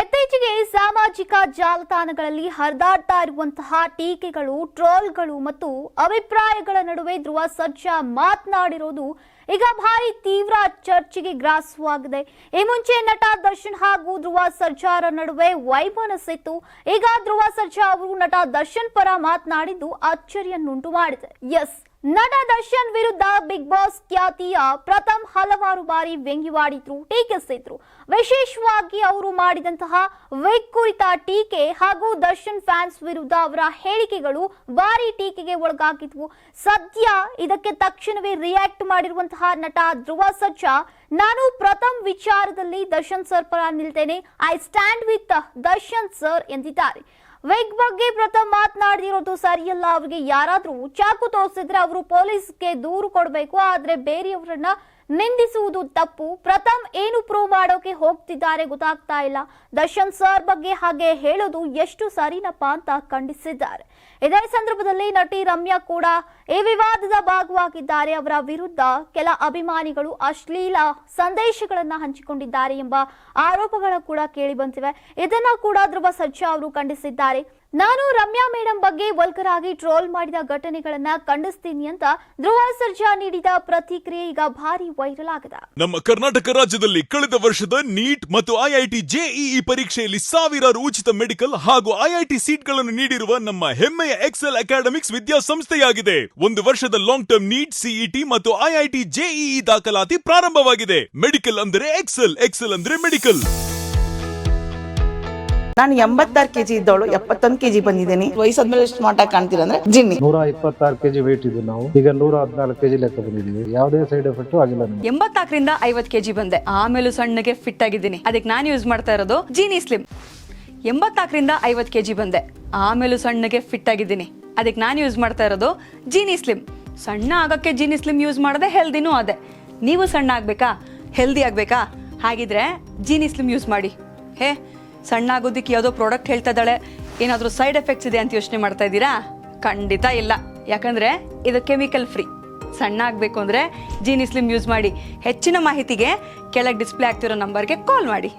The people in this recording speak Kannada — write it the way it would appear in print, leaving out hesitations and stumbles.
ಇತ್ತೀಚೆಗೆ ಸಾಮಾಜಿಕ ಜಾಲತಾಣಗಳಲ್ಲಿ ಹರಿದಾಡ್ತಾ ಇರುವಂತಹ ಟೀಕೆಗಳು, ಟ್ರೋಲ್ಗಳು ಮತ್ತು ಅಭಿಪ್ರಾಯಗಳ ನಡುವೆ ಧ್ರುವ ಸರ್ಜಾ ಮಾತನಾಡಿರೋದು ಈಗ ಭಾರಿ ತೀವ್ರ ಚರ್ಚೆಗೆ ಗ್ರಾಸವಾಗಿದೆ. ಈ ಮುಂಚೆ ನಟ ದರ್ಶನ್ ಹಾಗೂ ಧ್ರುವ ಸರ್ಜಾರ ನಡುವೆ ವೈಮನಸ್ಸಿತ್ತು. ಈಗ ಧ್ರುವ ಸರ್ಜಾ ಅವರು ನಟ ದರ್ಶನ್ ಪರ ಮಾತನಾಡಿದ್ದು ಅಚ್ಚರಿಯನ್ನುಂಟು ಮಾಡಿದೆ. ನಟ ದರ್ಶನ್ ವಿರುದ್ಧ ಬಿಗ್ ಬಾಸ್ ಖ್ಯಾತಿಯ ಪ್ರಥಮ್ ಹಲವಾರು ಬಾರಿ ವ್ಯಂಗ್ಯವಾಡಿದ್ರು, ಟೀಕಿಸಿದ್ರು. ವಿಶೇಷವಾಗಿ ಅವರು ಮಾಡಿದಂತಹ ವಿಗ್ ಕುರಿತ ಟೀಕೆ ಹಾಗೂ ದರ್ಶನ್ ಫ್ಯಾನ್ಸ್ ವಿರುದ್ಧ ಅವರ ಹೇಳಿಕೆಗಳು ಭಾರಿ ಟೀಕೆಗೆ ಒಳಗಾಗಿದ್ವು. ಸದ್ಯ ಇದಕ್ಕೆ ತಕ್ಷಣವೇ ರಿಯಾಕ್ಟ್ ಮಾಡಿರುವಂತಹ ನಟ ಧ್ರುವ ಸರ್ಜಾ, ನಾನು ಪ್ರಥಮ್ ವಿಚಾರದಲ್ಲಿ ದರ್ಶನ್ ಸರ್ ಪರ ನಿಲ್ತೇನೆ, I stand with Darshan sir ಎಂದಿದ್ದಾರೆ. ವಿಗ್ ಬಗ್ಗೆ ಪ್ರಥಮ್ ಮಾತನಾಡಿರೋದು ಸರಿಯಲ್ಲ. ಅವರಿಗೆ ಯಾರಾದ್ರೂ ಚಾಕು ತೋರಿಸಿದ್ರೆ ಅವರು ಪೊಲೀಸ್ಗೆ ದೂರು ಕೊಡಬೇಕು, ಆದ್ರೆ ಬೇರೆಯವರನ್ನ ನಿಂದಿಸುವುದು ತಪ್ಪು. ಪ್ರಥಮ್ ಏನು ಪ್ರೂವ್ ಮಾಡೋಕೆ ಹೋಗ್ತಿದ್ದಾರೆ ಗೊತ್ತಾಗ್ತಾ ಇಲ್ಲ. ದರ್ಶನ್ ಸರ್ ಬಗ್ಗೆ ಹಾಗೆ ಹೇಳೋದು ಎಷ್ಟು ಸರಿನಪ್ಪ ಅಂತ ಖಂಡಿಸಿದ್ದಾರೆ. ಇದೇ ಸಂದರ್ಭದಲ್ಲಿ ನಟಿ ರಮ್ಯಾ ಕೂಡ ಈ ವಿವಾದದ ಭಾಗವಾಗಿದ್ದಾರೆ. ಅವರ ವಿರುದ್ಧ ಕೆಲ ಅಭಿಮಾನಿಗಳು ಅಶ್ಲೀಲ ಸಂದೇಶಗಳನ್ನ ಹಂಚಿಕೊಂಡಿದ್ದಾರೆ ಎಂಬ ಆರೋಪಗಳು ಕೂಡ ಕೇಳಿ ಬಂದಿವೆ. ಇದನ್ನ ಕೂಡ ಧ್ರುವ ಸರ್ಜಾ ಅವರು ಖಂಡಿಸಿದ್ದಾರೆ. ನಾನು ರಮ್ಯಾ ಮೇಡಮ್ ಬಗ್ಗೆ ವಲ್ಗರ್ ಆಗಿ ಟ್ರೋಲ್ ಮಾಡಿದ ಘಟನೆಗಳನ್ನ ಖಂಡಿಸ್ತೀನಿ ಅಂತ ಧ್ರುವ ಸರ್ಜಾ ನೀಡಿದ ಪ್ರತಿಕ್ರಿಯೆ ಈಗ ಭಾರಿ ವೈರಲ್ ಆಗಿದೆ. ನಮ್ಮ ಕರ್ನಾಟಕ ರಾಜ್ಯದಲ್ಲಿ ಕಳೆದ ವರ್ಷದ ನೀಟ್ ಮತ್ತು ಐಐಟಿ ಜೆಇಇ ಪರೀಕ್ಷೆಯಲ್ಲಿ ಸಾವಿರಾರು ಉಚಿತ ಮೆಡಿಕಲ್ ಹಾಗೂ ಐಐಟಿ ಸೀಟ್ಗಳನ್ನು ನೀಡಿರುವ ನಮ್ಮ ಹೆಮ್ಮೆಯ ಎಕ್ಸೆಲ್ ಅಕಾಡೆಮಿಕ್ಸ್ ವಿದ್ಯಾಸಂಸ್ಥೆಯಾಗಿದೆ. ಒಂದು ವರ್ಷದ ಲಾಂಗ್ ಟರ್ಮ್ ನೀಟ್, ಸಿಇಟಿ ಮತ್ತು ಐಐಟಿ ಜೆಇಇ ದಾಖಲಾತಿ ಪ್ರಾರಂಭವಾಗಿದೆ. ಮೆಡಿಕಲ್ ಅಂದರೆ ಎಕ್ಸೆಲ್, ಎಕ್ಸೆಲ್ ಅಂದ್ರೆ ಮೆಡಿಕಲ್. ನಾನು 86 kg ಇದ್ದವಳು 71 kg ಬಂದಿದ್ದೀನಿ. ವಯಸ್ಸಾದ್ಮೇಲೆ ಸ್ಮಾರ್ಟ್ ಆಗಿ ಕಾಣ್ತೀರ ಅಂದ್ರೆ ಜಿನ್ನಿ. 126 kg ವೇಟ್ ಇದೆ. ನಾವು ಈಗ 114 kg ಲೆಕ್ಕ ಬಂದಿದ್ದೀವಿ. ಯಾವುದೇ ಸೈಡ್ ಎಫೆಕ್ಟ್ ಆಗಿಲ್ಲ. 84ರಿಂದ 50 kg ಬಂದೆ. ಆಮೇಲೆ ಸಣ್ಣಗೆ ಫಿಟ್ ಆಗಿದ್ದೀನಿ. ಅದಕ್ಕೆ ನಾನು ಯೂಸ್ ಮಾಡ್ತಾ ಇರೋದು ಜೀನಿ ಸ್ಲಿಮ್. 84ರಿಂದ 50 kg ಬಂದೆ. ಆಮೇಲೆ ಸಣ್ಣಗೆ ಫಿಟ್ ಆಗಿದ್ದೀನಿ. ಅದಕ್ಕೆ ನಾನು ಯೂಸ್ ಮಾಡ್ತಾ ಇರೋದು ಜೀನಿ ಸ್ಲಿಮ್. ಸಣ್ಣ ಆಗಕ್ಕೆ ಜೀನಿ ಸ್ಲಿಮ್ ಯೂಸ್ ಮಾಡದೆ ಹೆಲ್ದಿನೂ ಅದೇ. ನೀವು ಸಣ್ಣ ಆಗ್ಬೇಕಾ, ಹೆಲ್ದಿ ಆಗ್ಬೇಕಾ? ಹಾಗಿದ್ರೆ ಜೀನಿ ಸ್ಲಿಮ್ ಯೂಸ್ ಮಾಡಿ. ಸಣ್ಣ ಆಗೋದಕ್ಕೆ ಯಾವುದೋ ಪ್ರಾಡಕ್ಟ್ ಹೇಳ್ತಾ ಇದ್ದಾಳೆ, ಏನಾದರೂ ಸೈಡ್ ಎಫೆಕ್ಟ್ಸ್ ಇದೆ ಅಂತ ಯೋಚನೆ ಮಾಡ್ತಾ ಇದ್ದೀರಾ? ಖಂಡಿತ ಇಲ್ಲ. ಯಾಕಂದ್ರೆ ಇದು ಕೆಮಿಕಲ್ ಫ್ರೀ. ಸಣ್ಣ ಆಗಬೇಕು ಅಂದ್ರೆ ಜೀನಿ ಸ್ಲಿಮ್ ಯೂಸ್ ಮಾಡಿ. ಹೆಚ್ಚಿನ ಮಾಹಿತಿಗೆ ಕೆಳಗೆ ಡಿಸ್ಪ್ಲೇ ಆಗ್ತಿರೋ ನಂಬರ್ಗೆ ಕಾಲ್ ಮಾಡಿ.